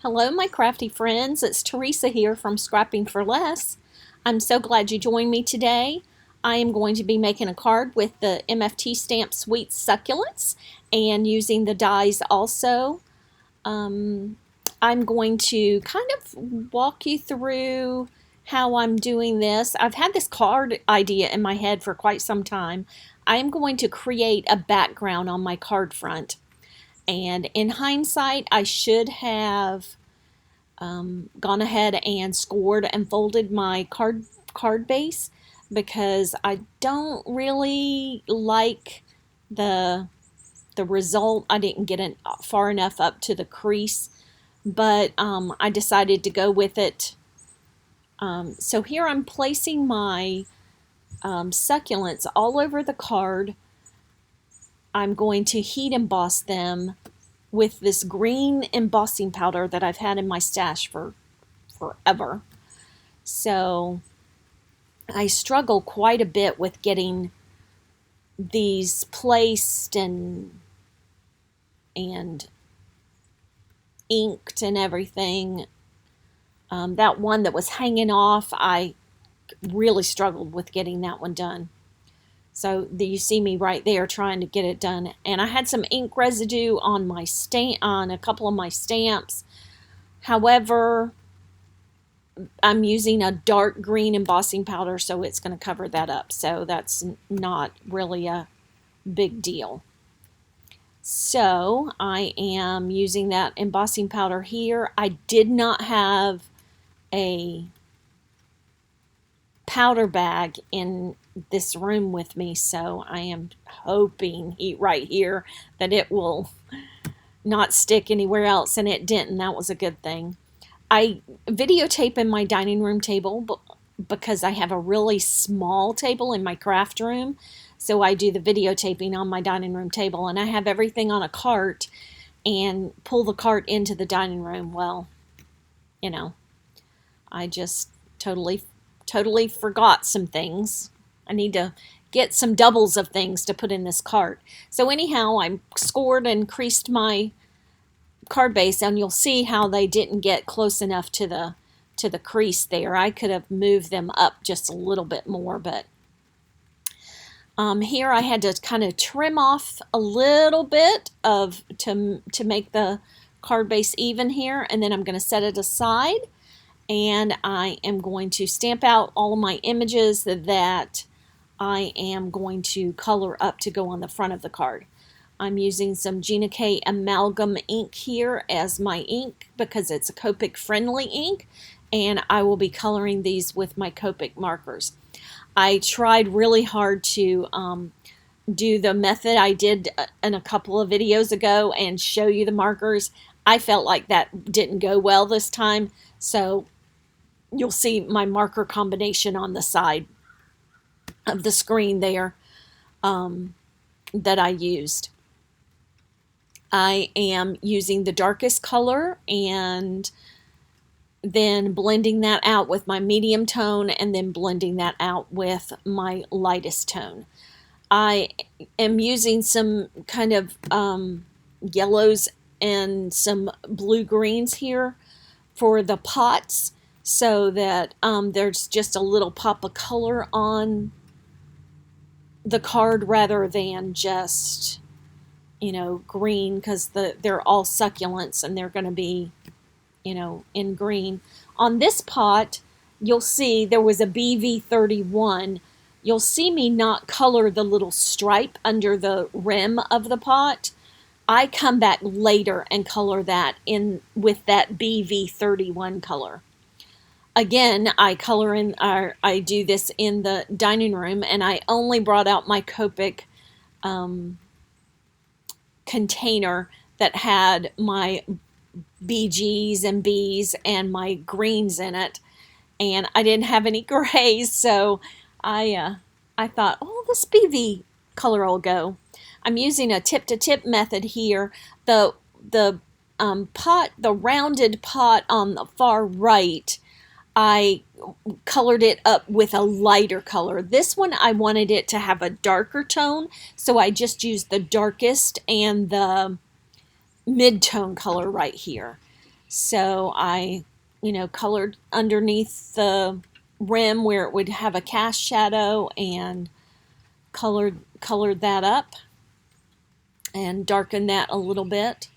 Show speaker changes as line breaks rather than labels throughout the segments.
Hello, my crafty friends. It's Teresa here from Scrapping for Less. I'm so glad you joined me today. I am going to be making a card with the MFT stamp Sweet Succulents and using the dies also. I'm going to kind of walk you through how I'm doing this. I've had this card idea in my head for quite some time. I'm going to create a background on my card front. And in hindsight, I should have gone ahead and scored and folded my card base because I don't really like the result. I didn't get it far enough up to the crease, but I decided to go with it. So here I'm placing my succulents all over the card. I'm going to heat emboss them with this green embossing powder that I've had in my stash for forever. So I struggle quite a bit with getting these placed and inked and everything. That one that was hanging off, I really struggled with getting that one done. So you see me right there trying to get it done. And I had some ink residue on my on a couple of my stamps. However, I'm using a dark green embossing powder, so it's going to cover that up. So that's not really a big deal. So I am using that embossing powder here. I did not have a powder bag in this room with me, so I am hoping right here that it will not stick anywhere else, and it didn't. That was a good thing. I videotape in my dining room table because I have a really small table in my craft room, so I do the videotaping on my dining room table, and I have everything on a cart and pull the cart into the dining room. Well, I just totally forgot some things. I need to get some doubles of things to put in this cart. So anyhow, I scored and creased my card base, and you'll see how they didn't get close enough to the crease there. I could have moved them up just a little bit more, but here I had to kind of trim off a little bit to make the card base even here, and then I'm going to set it aside. And I am going to stamp out all of my images that I am going to color up to go on the front of the card. I'm using some Gina K Amalgam ink here as my ink because it's a Copic friendly ink, and I will be coloring these with my Copic markers. I tried really hard to do the method I did in a couple of videos ago and show you the markers. I felt like that didn't go well this time, so you'll see my marker combination on the side of the screen there that I used. I am using the darkest color and then blending that out with my medium tone and then blending that out with my lightest tone. I am using some kind of yellows and some blue greens here for the pots, so that there's just a little pop of color on the card rather than just, green, because they're all succulents and they're going to be, in green. On this pot, you'll see there was a BV31. You'll see me not color the little stripe under the rim of the pot. I come back later and color that in with that BV31 color. Again, I do this in the dining room, and I only brought out my Copic container that had my BGs and Bs and my greens in it, and I didn't have any grays, so I thought, oh, this BV color will go. I'm using a tip-to-tip method here. The rounded pot on the far right, I colored it up with a lighter color. This one, I wanted it to have a darker tone, so I just used the darkest and the mid-tone color right here. So I, colored underneath the rim where it would have a cast shadow and colored that up and darken that a little bit.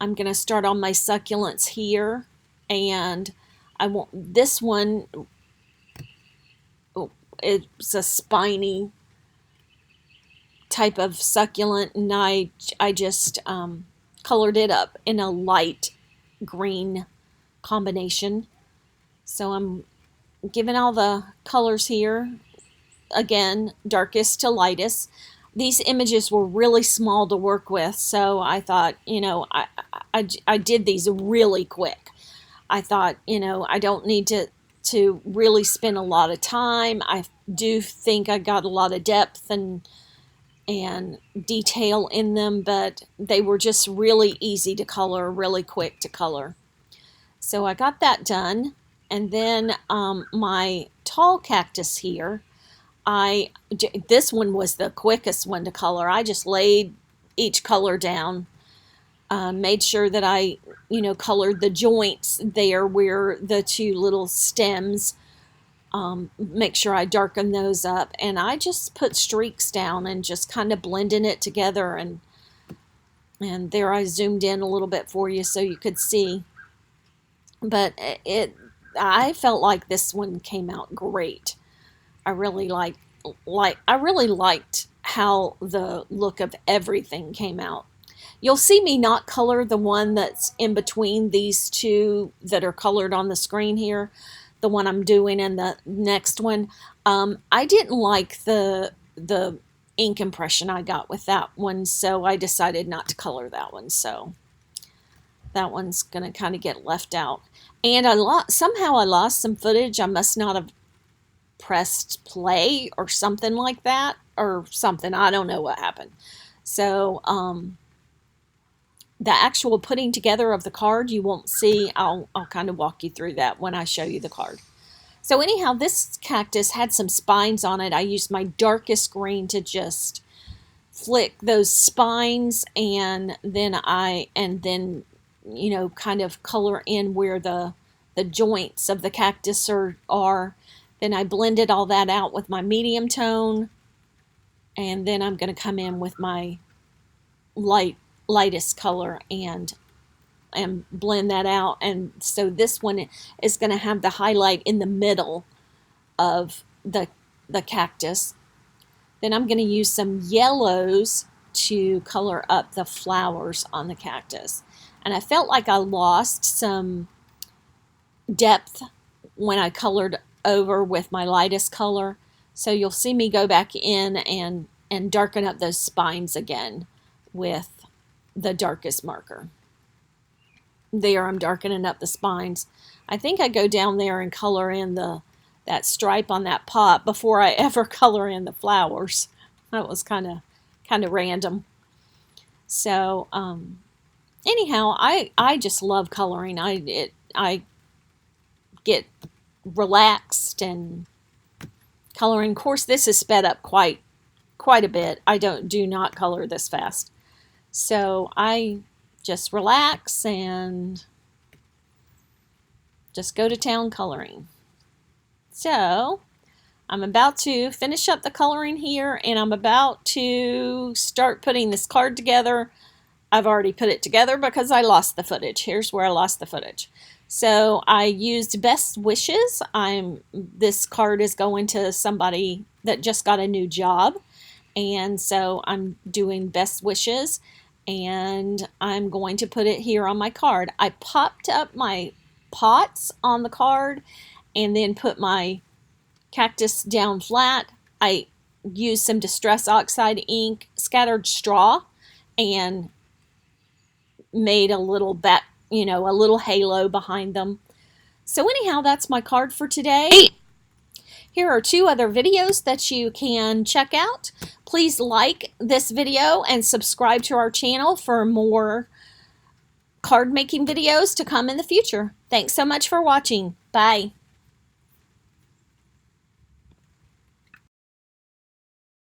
I'm going to start on my succulents here, and I want this one. Oh, it's a spiny type of succulent, and I just colored it up in a light green combination. So I'm giving all the colors here, again, darkest to lightest. These images were really small to work with, so I thought, I did these really quick. I thought, I don't need to really spend a lot of time. I do think I got a lot of depth and detail in them, but they were just really easy to color, really quick to color. So I got that done, and then my tall cactus here, this one was the quickest one to color. I just laid each color down, made sure that I, colored the joints there where the two little stems, make sure I darken those up, and I just put streaks down and just kind of blending it together, and there I zoomed in a little bit for you so you could see. But I felt like this one came out great. I really liked how the look of everything came out. You'll see me not color the one that's in between these two that are colored on the screen here, the one I'm doing and the next one. I didn't like the ink impression I got with that one, so I decided not to color that one. So that one's going to kind of get left out. And somehow I lost some footage. I must not have pressed play or something like that, or something. I don't know what happened. So the actual putting together of the card you won't see. I'll kind of walk you through that when I show you the card. So anyhow, this cactus had some spines on it. I used my darkest green to just flick those spines, and then kind of color in where the joints of the cactus are. Then I blended all that out with my medium tone, and then I'm going to come in with my lightest color and blend that out. And so this one is going to have the highlight in the middle of the cactus. Then I'm going to use some yellows to color up the flowers on the cactus. And I felt like I lost some depth when I colored over with my lightest color. So you'll see me go back in and darken up those spines again with the darkest marker. There, I'm darkening up the spines. I think I go down there and color in that stripe on that pot before I ever color in the flowers. That was kind of random. So anyhow, I just love coloring. I get relaxed and coloring. Of course, this is sped up quite a bit. I do not color this fast. So I just relax and just go to town coloring. So I'm about to finish up the coloring here, and I'm about to start putting this card together. I've already put it together because I lost the footage. Here's where I lost the footage. So I used Best Wishes. This card is going to somebody that just got a new job, and so I'm doing Best Wishes, and I'm going to put it here on my card. I popped up my pots on the card and then put my cactus down flat. I used some Distress Oxide ink, scattered straw, and made a little a little halo behind them. So anyhow, that's my card for today. Here are 2 other videos that you can check out. Please like this video and subscribe to our channel for more card making videos to come in the future. Thanks so much for watching. Bye.